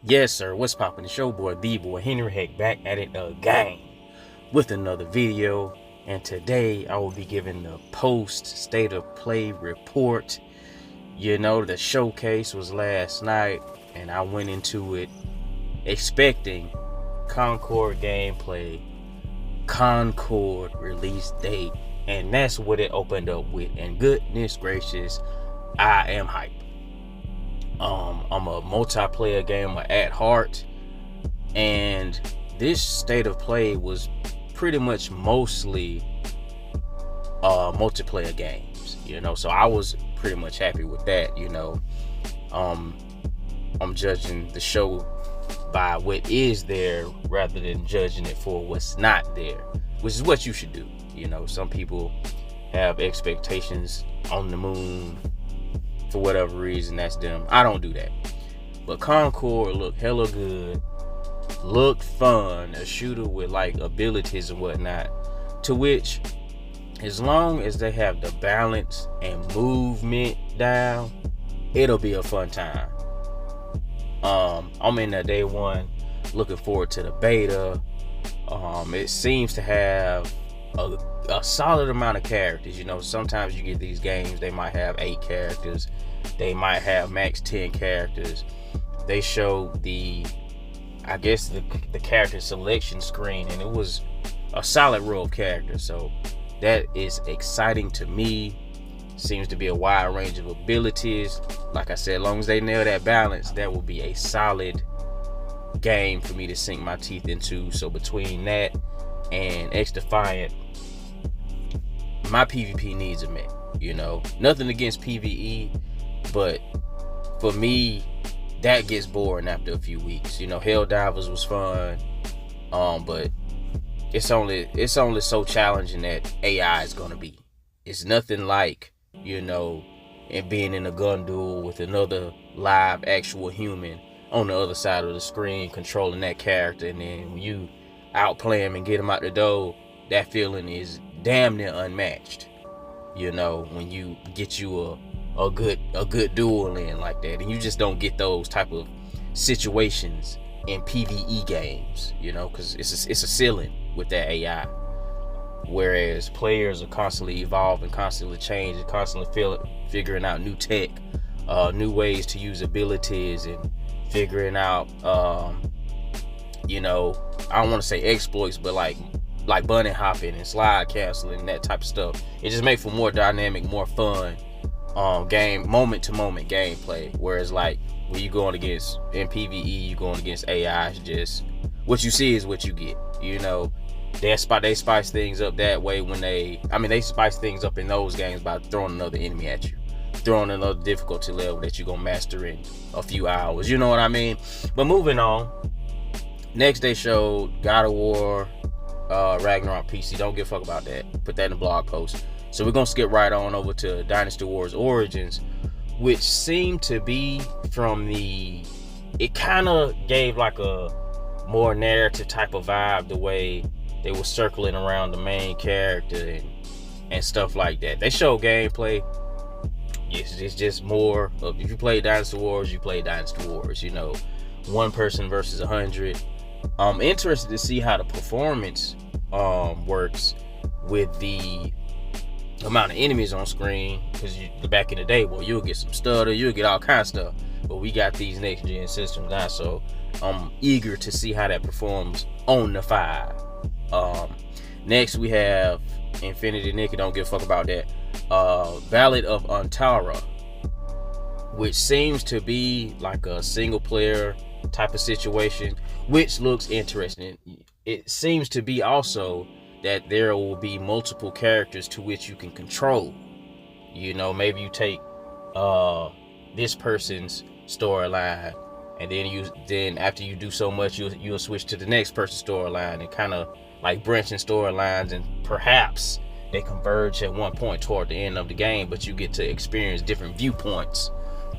Yes, sir. What's poppin'? The show boy, B-boy, Henry Heck, back at it again with another video. And today I will be giving the post state of play report. You know, the showcase was last night, and I went into it expecting Concord gameplay, Concord release date, and that's what it opened up with. And goodness gracious, I am hyped. I'm a multiplayer gamer at heart, and this state of play was pretty much mostly multiplayer games, so I was pretty much happy with that. I'm judging the show by what is there rather than judging it for what's not there, which is what you should do. Some people have expectations on the moon for whatever reason. That's them. I don't do that. But Concord looked hella good, looked fun, a shooter with like abilities and whatnot, to which, as long as they have the balance and movement down, it'll be a fun time. I'm in the day one, looking forward to the beta. It seems to have a solid amount of characters. Sometimes you get these games, they might have 8 characters, they might have max 10 characters. They showed the character selection screen, and it was a solid row of characters, so that is exciting to me. Seems to be a wide range of abilities. Like I said, as long as they nail that balance, that will be a solid game for me to sink my teeth into. So between that and XDefiant, my PvP needs are met. Nothing against PvE, but for me, that gets boring after a few weeks. Helldivers was fun, but it's only so challenging that AI is gonna be. It's nothing like, and being in a gun duel with another live actual human on the other side of the screen controlling that character, and then when you outplay him and get him out the door, that feeling is damn near unmatched. When you get you a good duel in like that, and you just don't get those type of situations in PvE games, because it's a ceiling with that AI. Whereas players are constantly evolving, constantly changing, constantly figuring out new tech, new ways to use abilities, and figuring out I don't want to say exploits, but like bunny hopping and slide canceling, that type of stuff. It just makes for more dynamic, more fun game, moment to moment gameplay. Whereas like when you going against in PvE, you going against AI, it's just what you see is what you get. They spice things up that way when they spice things up in those games by throwing another enemy at you, throwing another difficulty level that you're gonna master in a few hours. You know what I mean? But moving on, next they showed God of War Ragnarok PC. Don't give a fuck about that. Put that in the blog post. So we're gonna skip right on over to Dynasty Wars Origins, which seemed to be it kind of gave like a more narrative type of vibe, the way they were circling around the main character and stuff like that. They showed gameplay. Yes, it's just more of, if you play Dynasty Wars, you play Dynasty Wars. One person versus 100. I'm interested to see how the performance works with the amount of enemies on screen, because back in the day, well, you'll get some stutter, you'll get all kinds of stuff, but we got these next gen systems now, so I'm eager to see how that performs on the 5. Next we have Infinity Nikki. Don't give a fuck about that. Ballad of Antara, which seems to be like a single player type of situation, which looks interesting. It seems to be also that there will be multiple characters to which you can control. Maybe you take this person's storyline, and then after you do so much, you'll switch to the next person's storyline, and kind of like branching storylines, and perhaps they converge at one point toward the end of the game, but you get to experience different viewpoints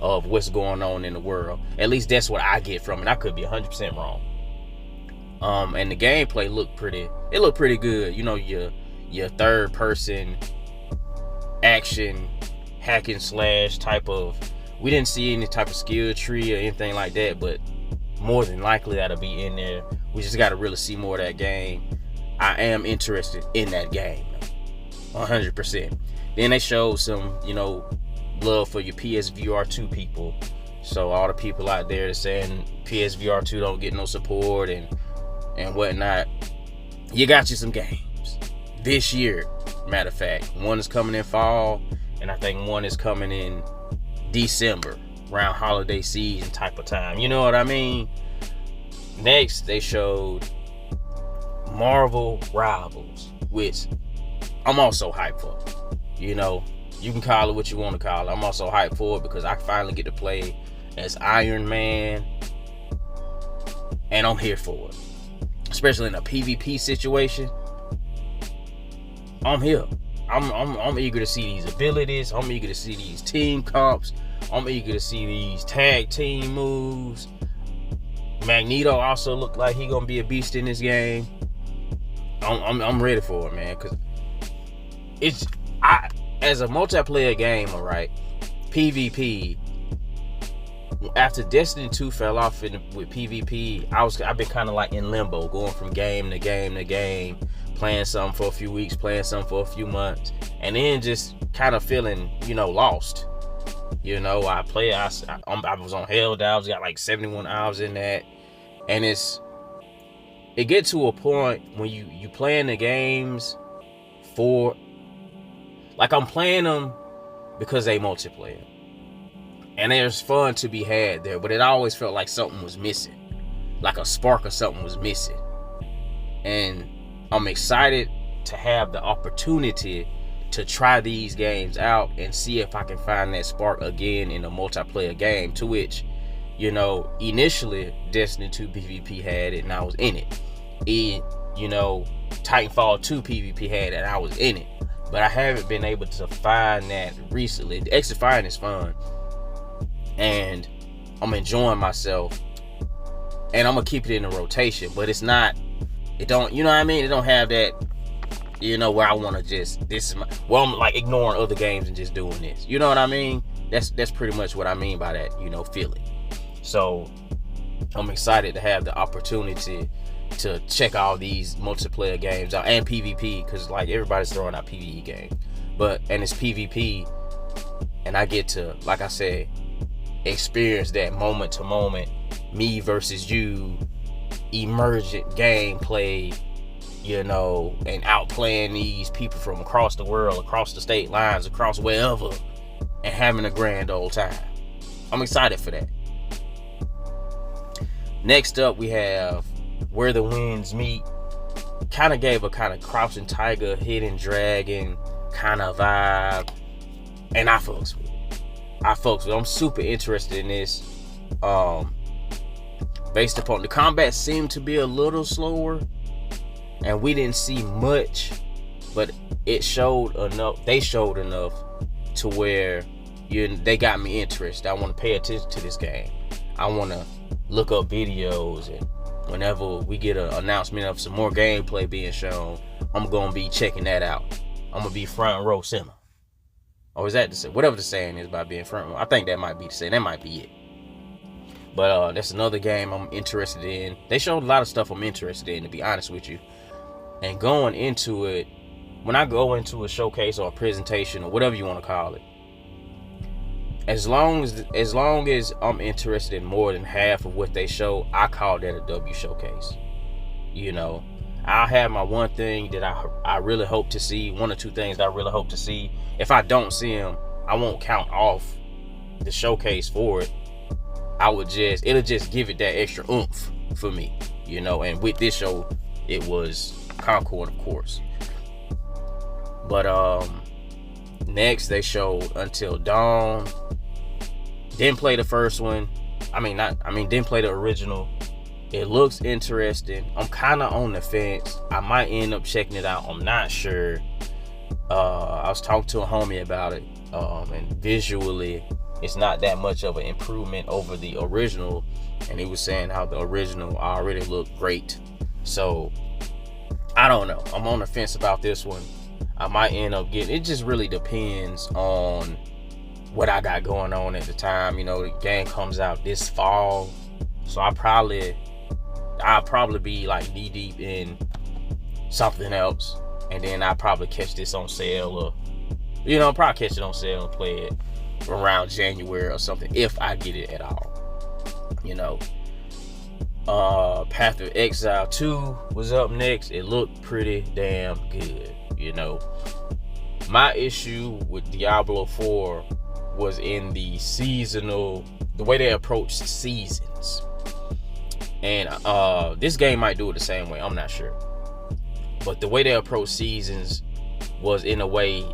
of what's going on in the world. At least that's what I get from it. I could be 100% wrong. And the gameplay looked pretty good. Your third person action hack and slash type of, we didn't see any type of skill tree or anything like that, but more than likely that'll be in there. We just got to really see more of that game. I am interested in that game, 100%. Then they showed some, love for your PSVR 2 people. So all the people out there that's saying PSVR 2 don't get no support and whatnot, you got you some games this year. Matter of fact, one is coming in fall, and I think one is coming in December, around holiday season type of time. You know what I mean? Next, they showed Marvel Rivals, which I'm also hyped for. You can call it what you want to call it. I'm also hyped for it because I finally get to play as Iron Man, and I'm here for it. Especially in a PvP situation, I'm here. I'm eager to see these abilities. I'm eager to see these team comps. I'm eager to see these tag team moves. Magneto also looked like he gonna be a beast in this game. I'm ready for it, man, because as a multiplayer game, all right, PvP. After Destiny 2 fell off with PvP, I've been kind of like in limbo, going from game to game to game, playing something for a few weeks, playing something for a few months, and then just kind of feeling, lost. I was on Helldivers, got like 71 hours in that, and it get to a point when you playing the games for, like, I'm playing them because they multiplayer. And there's fun to be had there, but it always felt like something was missing. Like a spark or something was missing. And I'm excited to have the opportunity to try these games out and see if I can find that spark again in a multiplayer game, to which, initially Destiny 2 PvP had it and I was in it. Titanfall 2 PvP had it and I was in it. But I haven't been able to find that recently. The XDefiant is fun. And I'm enjoying myself, and I'm gonna keep it in the rotation, but it don't, you know what I mean? It don't have that, where I want to I'm like ignoring other games and just doing this. You know what I mean? That's pretty much what I mean by that, feeling. So I'm excited to have the opportunity to check all these multiplayer games out and PvP, because like everybody's throwing out PvE games, and it's PvP, and I get to, like I said, experience that moment to moment, me versus you, emergent gameplay, and outplaying these people from across the world, across the state lines, across wherever, and having a grand old time. I'm excited for that. Next up, we have Where the Winds Meet. Kind of gave a kind of Crouching Tiger, Hidden Dragon kind of vibe, and I fucks with it. I'm super interested in this. Based upon the combat seemed to be a little slower, and we didn't see much, but it showed enough. They showed enough to where they got me interested. I want to pay attention to this game. I want to look up videos, and whenever we get an announcement of some more gameplay being shown, I'm gonna be checking that out. I'm gonna be front row center. Or is that whatever the saying is about being front row? I think that might be the saying. That might be it. But that's another game I'm interested in. They showed a lot of stuff I'm interested in, to be honest with you. And going into it, when I go into a showcase or a presentation or whatever you want to call it, as long as I'm interested in more than half of what they show, I call that a W showcase. I'll have my one thing that I really hope to see, one or two things that I really hope to see. If I don't see them, I won't count off the showcase for it. It'll just give it that extra oomph for me, and with this show, it was Concord, of course. But next they showed Until Dawn. Didn't play the first one. Didn't play the original. It looks interesting. I'm kind of on the fence. I might end up checking it out. I'm not sure. I was talking to a homie about it, and visually, it's not that much of an improvement over the original. And he was saying how the original already looked great. So, I don't know. I'm on the fence about this one. I might end up getting. It just really depends on what I got going on at the time. The game comes out this fall. So I'll probably be like knee deep in something else, and then I'll probably catch this on sale, or probably catch it on sale and play it around January or something, if I get it at all. Path of Exile 2 was up next. It looked pretty damn good. My issue with Diablo 4 was in the way they approached seasons. And this game might do it the same way, I'm not sure. But the way they approach seasons was in a way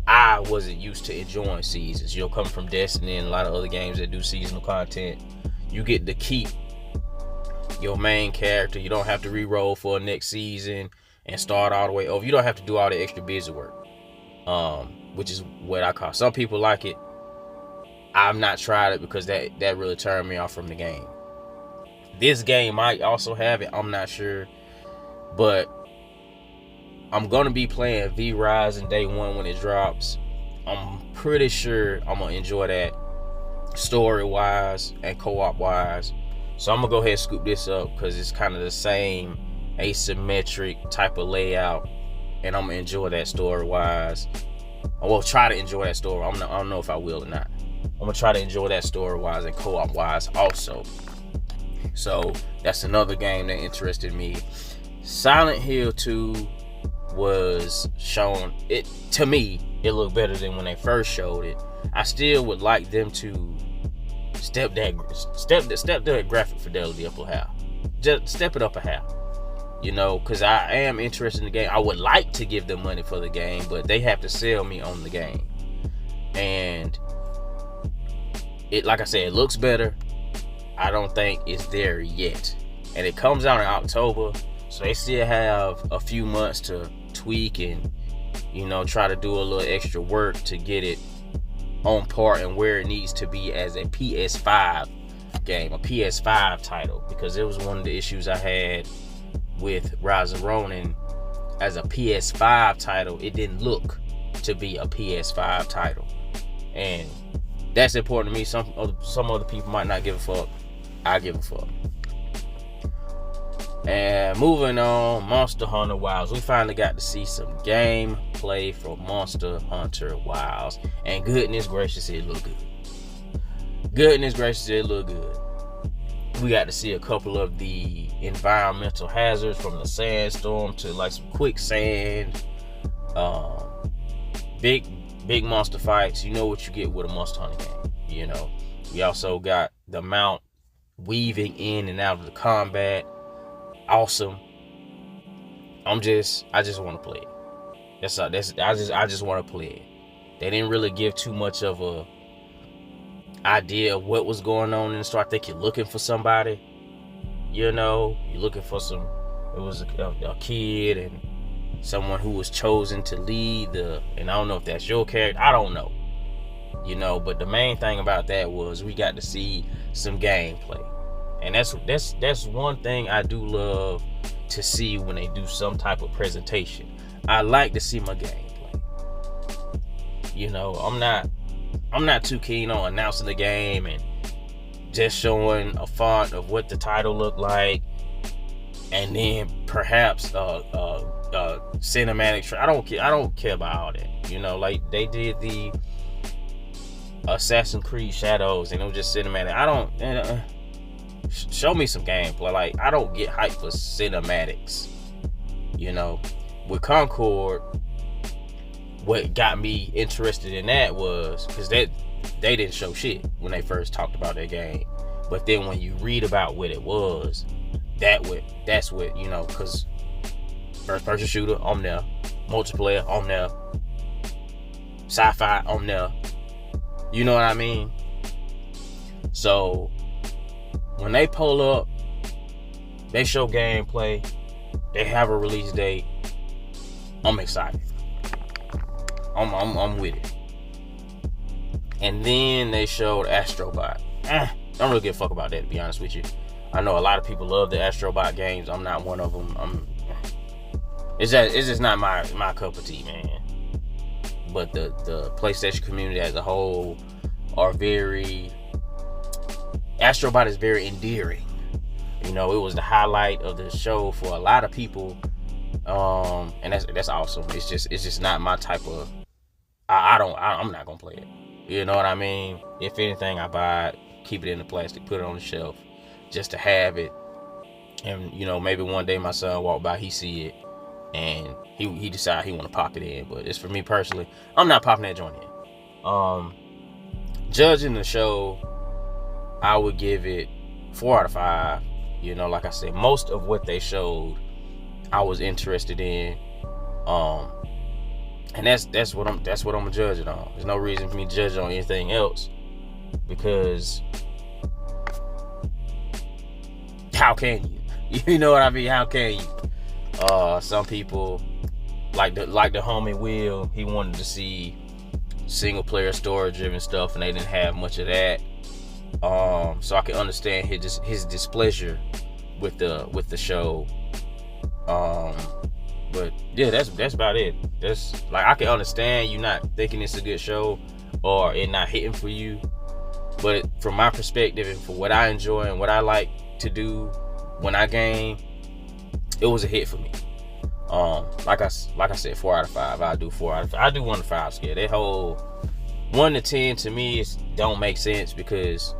I wasn't used to enjoying seasons. Coming from Destiny and a lot of other games that do seasonal content, you get to keep your main character. You don't have to re-roll for a next season and start all the way over. You don't have to do all the extra busy work, which is what I call. Some people like it. I've not tried it because that really turned me off from the game. This game might also have it, I'm not sure, but I'm gonna be playing V-Rising day one when it drops. I'm pretty sure I'm gonna enjoy that story-wise and co-op-wise. So I'm gonna go ahead and scoop this up because it's kind of the same asymmetric type of layout, and I'm gonna enjoy that story-wise. I will try to enjoy that story. I don't know if I will or not. I'm gonna try to enjoy that story-wise and co-op-wise also. So that's another game that interested me. Silent Hill 2 was shown. To me, it looked better than when they first showed it. I still would like them to step the graphic fidelity up a half. Just step it up a half. Because I am interested in the game. I would like to give them money for the game, but they have to sell me on the game. And it, like I said, it looks better. I don't think it's there yet. And it comes out in October, so they still have a few months to tweak and, try to do a little extra work to get it on par and where it needs to be as a PS5 game, a PS5 title, because it was one of the issues I had with Rise of Ronin. As a PS5 title, it didn't look to be a PS5 title, and that's important to me. Some other people might not give a fuck. I give a fuck. And moving on, Monster Hunter Wilds. We finally got to see some gameplay for Monster Hunter Wilds, and goodness gracious, it looked good. Goodness gracious, it looked good. We got to see a couple of the environmental hazards, from the sandstorm to like some quicksand, big monster fights. You know what you get with a Monster Hunter game. We also got the mount weaving in and out of the combat. Awesome. I just want to play it. I just want to play it. They didn't really give too much of a idea of what was going on in the store. I think you're looking for somebody. You're looking for it was a kid and someone who was chosen to lead and I don't know if that's your character. I don't know. But the main thing about that was we got to see some gameplay. And that's one thing I do love to see when they do some type of presentation. I like to see my gameplay. I'm not too keen on announcing the game and just showing a font of what the title looked like, and then perhaps cinematic. I don't care about all that. Like they did the Assassin's Creed Shadows, and it was just cinematic. I don't. Show me some gameplay. Like, I don't get hyped for cinematics. With Concord, what got me interested in that was because they didn't show shit when they first talked about that game. But then when you read about what it was, that's what because first person shooter on there, multiplayer on there, sci-fi on there. You know what I mean? So when they pull up, they show gameplay, they have a release date, I'm excited. I'm with it. And then they showed Astrobot. Don't really give a fuck about that, to be honest with you. I know a lot of people love the Astrobot games. I'm not one of them. It's just not my cup of tea, man. But the PlayStation community as a whole are Astrobot is very endearing. You know, it was the highlight of the show for a lot of people. And that's awesome. It's just not my type of. I'm not gonna play it. You know what I mean? If anything, I buy it, keep it in the plastic, put it on the shelf, just to have it. And you know, maybe one day my son walk by, he see it, and he decide he want to pop it in. But it's for me personally, I'm not popping that joint in. Judging the show, I would give it 4 out of 5. You know, like I said, most of what they showed, I was interested in. And that's what I'm gonna judge it on. There's no reason for me to judge on anything else, because how can you? You know what I mean? How can you? Some people like the homie Will, he wanted to see single player story driven stuff, and they didn't have much of that. So I can understand his displeasure with the show. But yeah, that's about it. That's like, I can understand you not thinking it's a good show or it not hitting for you. But from my perspective and for what I enjoy and what I like to do when I game, it was a hit for me. Like I said, 4 out of 5. I do 4 out of 5. I do 1 to 5 scale. That whole 1 to 10 to me don't make sense, because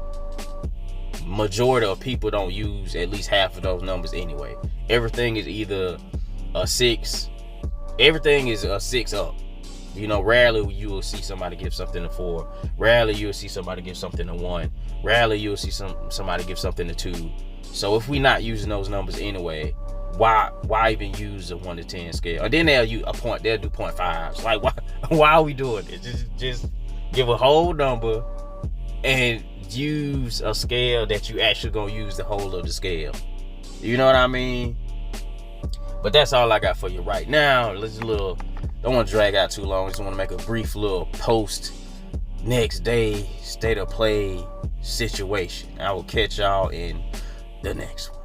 majority of people don't use at least half of those numbers anyway. Everything is either a 6. Everything is a 6 up. You know, rarely you will see somebody give something a 4. Rarely you will see somebody give something a 1. Rarely you will see somebody give something a 2. So if we not using those numbers anyway, why even use a 1 to 10 scale? And then they'll do 0.5s. Like, why are we doing it? Just give a whole number and use a scale that you actually gonna use the whole of the scale. You know what I mean? But that's all I got for you right now. Don't want to drag out too long. Just want to make a brief little post next day state of play situation. I will catch y'all in the next one.